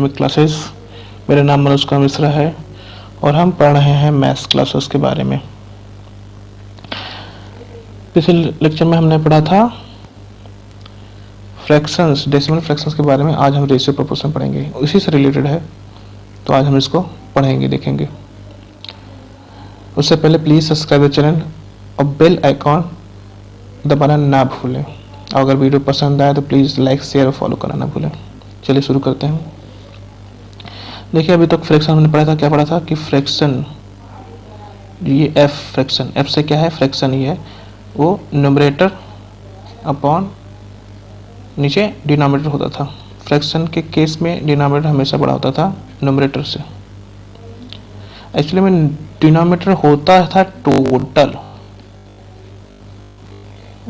Academic classes. मेरा नाम मनोज कुमार मिश्रा है और हम पढ़ रहे हैं मैथ्स क्लासेस के बारे में। पिछले लेक्चर में हमने पढ़ा था फ्रैक्शंस, डेसिमल फ्रैक्शंस के बारे में। आज हम रेशियो प्रोपोर्शन पढ़ेंगे, इसी से रिलेटेड है, तो आज हम इसको पढ़ेंगे, देखेंगे। उससे पहले प्लीज़ सब्सक्राइब द चैनल और बेल आइकॉन दबाना ना भूलें। और अगर वीडियो पसंद आए तो प्लीज़ लाइक, शेयर और फॉलो करना ना भूलें। चलिए शुरू करते हैं। देखिए, अभी तक फ्रैक्शन हमने पढ़ा था, क्या पढ़ा था कि फ्रैक्शन, ये एफ फ्रैक्शन, एफ से क्या है फ्रैक्शन, ही है वो न्यूमरेटर अपॉन नीचे डिनोमिनेटर होता था। फ्रैक्शन के केस में डिनोमिनेटर हमेशा बड़ा होता था न्यूमरेटर से। एक्चुअली में डिनोमिनेटर होता था टोटल,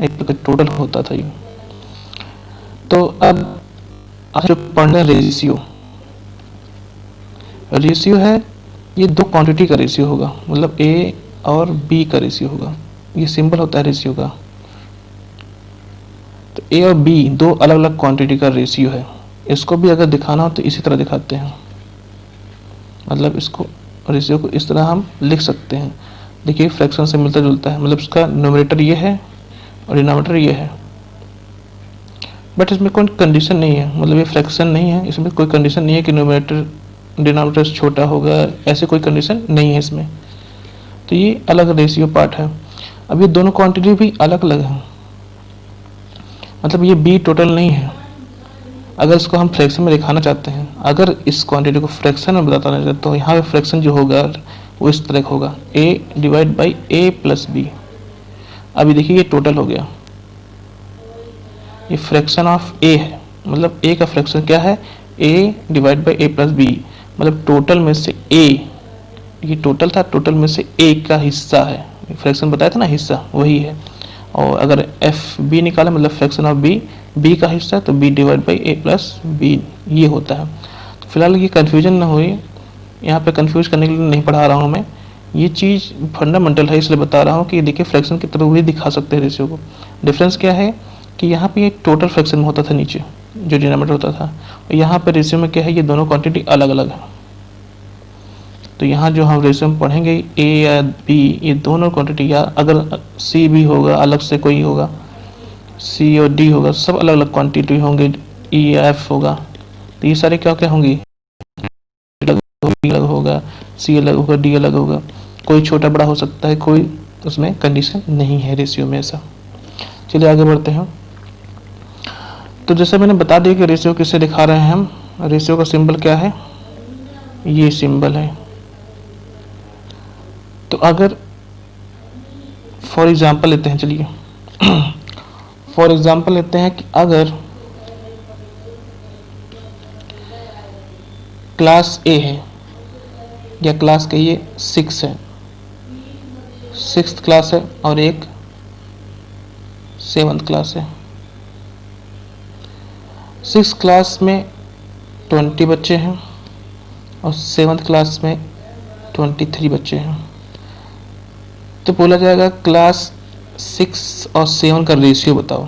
एक टोटल होता था ये। तो अब आज जो पढ़ना रेशियो, रेशियो है ये दो क्वांटिटी का रेशियो होगा, मतलब ए और बी का रेशियो होगा। ये सिंबल होता है रेशियो का। तो ए और बी दो अलग अलग क्वांटिटी का रेशियो है। इसको भी अगर दिखाना हो तो इसी तरह दिखाते हैं, मतलब इसको रेशियो को इस तरह हम लिख सकते हैं। देखिए फ्रैक्शन से मिलता जुलता है, मतलब इसका न्यूमरेटर ये है और डिनोमिनेटर ये है, बट इसमें कोई कंडीशन नहीं है, मतलब ये फ्रैक्शन नहीं है, इसमें कोई कंडीशन नहीं है कि न्यूमरेटर डिनोमिनेटर से छोटा होगा, ऐसे कोई कंडीशन नहीं है इसमें। तो ये अलग रेशियो पार्ट है। अब ये दोनों क्वांटिटी भी अलग अलग हैं, मतलब ये बी टोटल नहीं है। अगर इसको हम फ्रैक्शन में दिखाना चाहते हैं, अगर इस क्वांटिटी को फ्रैक्शन में बताना चाहते हैं, तो यहाँ पे फ्रैक्शन जो होगा वो इस तरह का होगा, a divide by a plus B. अभी देखिए ये टोटल हो गया, ये फ्रैक्शन ऑफ a है, मतलब a का फ्रैक्शन क्या है, a divide by a plus B, मतलब टोटल में से a, ये टोटल था, टोटल में से a का हिस्सा है। फ्रैक्शन बताया था ना, हिस्सा वही है। और अगर एफ बी निकाले, मतलब फ्रैक्शन ऑफ बी, बी का हिस्सा, तो B divide by A plus B, ये होता है। तो फिलहाल ये कन्फ्यूजन ना हुई, यहाँ पे कंफ्यूज करने के लिए नहीं पढ़ा रहा हूँ मैं, ये चीज़ फंडामेंटल है, इसलिए बता रहा हूँ कि देखिए फ्रैक्शन की तरह भी दिखा सकते हैं रेशियो को। डिफरेंस क्या है कि यहाँ पे ये टोटल फ्रैक्शन में होता था नीचे जो डिनोमिनेटर होता था, और यहाँ पे रेशियो में क्या है, ये दोनों क्वांटिटी अलग अलग है। तो यहाँ जो हम रेशियो में पढ़ेंगे ए या बी, ये दोनों क्वांटिटी, या अगर सी भी होगा अलग से, कोई होगा सी और डी होगा, सब अलग अलग क्वांटिटी होंगे, ई या एफ होगा, तो ये सारे क्या क्या होंगी, अलग होगा, सी अलग होगा, डी अलग होगा, कोई छोटा बड़ा हो सकता है, कोई उसमें कंडीशन नहीं है रेशियो में ऐसा। चलिए आगे बढ़ते हैं। तो जैसे मैंने बता दिया कि रेशियो किससे दिखा रहे हैं हम, रेशियो का सिंबल क्या है, ये सिंबल है। तो अगर फॉर एग्जांपल लेते हैं, चलिए फॉर एग्जांपल लेते हैं कि अगर क्लास ए है, या क्लास कहिए 6 है, 6th क्लास है, और एक 7th क्लास है। 6th क्लास में 20 बच्चे हैं और 7th क्लास में 23 बच्चे हैं। तो बोला जाएगा क्लास 6 और 7 का रेशियो बताओ,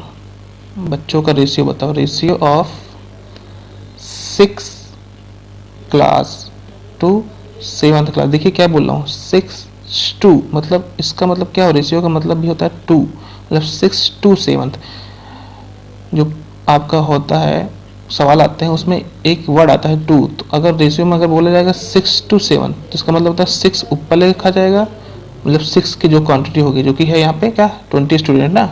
बच्चों का रेशियो बताओ, ratio of 6 class to 7th class. देखिए क्या बोल रहा हूँ, 6:2, मतलब इसका मतलब क्या हो, रेशियो का मतलब भी होता है 2, मतलब 6 to 7th। जो आपका होता है सवाल आते हैं उसमें एक वर्ड आता है 2, तो अगर रेशियो में अगर बोला जाएगा 6 to 7, तो इसका मतलब होता है 6 ऊपर लिखा जाएगा, मतलब 6 की जो क्वांटिटी होगी, जो कि है यहाँ पे क्या 20 स्टूडेंट ना,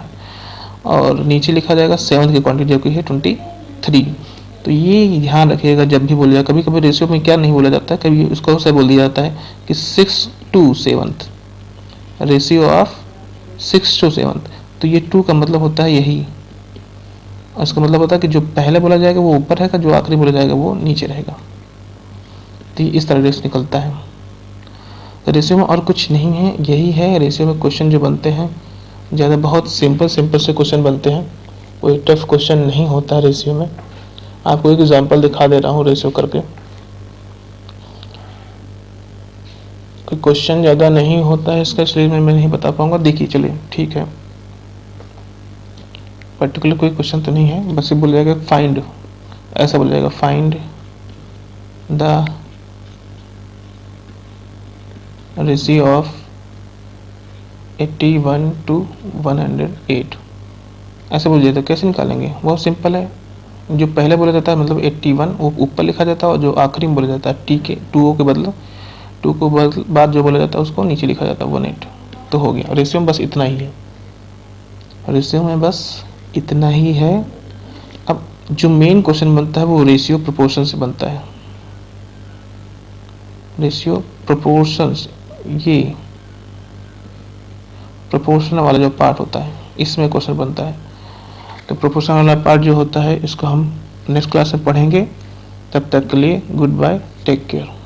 और नीचे लिखा जाएगा 7 की क्वांटिटी जो कि है 23। तो ये ध्यान रखिएगा जब भी बोलिएगा। कभी कभी रेशियो में क्या नहीं बोला जाता है, कभी उसको से बोल दिया जाता है कि 6 to 7, रेशियो ऑफ 6 to 7, तो ये 2 का मतलब होता है यही, इसका मतलब होता है कि जो पहले बोला जाएगा वो ऊपर रहेगा, जो आखिरी बोला जाएगा वो नीचे रहेगा। तो इस तरह रेस निकलता है। तो रेशियो में और कुछ नहीं है, यही है। रेशियो में क्वेश्चन जो बनते हैं ज़्यादा बहुत सिंपल से क्वेश्चन बनते हैं, कोई टफ क्वेश्चन नहीं होता है रेशियो में। आपको एक एग्जांपल दिखा दे रहा हूँ रेशियो करके, कोई क्वेश्चन ज़्यादा नहीं होता है इसका, इसलिए मैं नहीं बता पाऊँगा। देखिए चलिए ठीक है, पर्टिकुलर कोई क्वेश्चन तो नहीं है, बस ये बोल जाएगा फाइंड, ऐसा बोल जाएगा find the ratio of 81 to 108 ऐसे बोल दिया। तो कैसे निकालेंगे, बहुत सिंपल है। जो पहले बोला जाता है मतलब 81 वो ऊपर लिखा जाता है, और जो आखिरी में बोला जाता है टी के 2 के बदले 2 को बाद जो बोला जाता है उसको नीचे लिखा जाता है 18। तो हो गया। रेशियो में बस इतना ही है, रेशियो में बस इतना ही है। अब जो मेन क्वेश्चन बनता है वो रेशियो प्रोपोर्शन से बनता है। रेशियो प्रोपोर्शन, ये प्रोपोर्शन वाला जो पार्ट होता है इसमें क्वेश्चन बनता है। तो प्रोपोर्शन वाला पार्ट जो होता है इसको हम नेक्स्ट क्लास में पढ़ेंगे। तब तक के लिए गुड बाय, टेक केयर।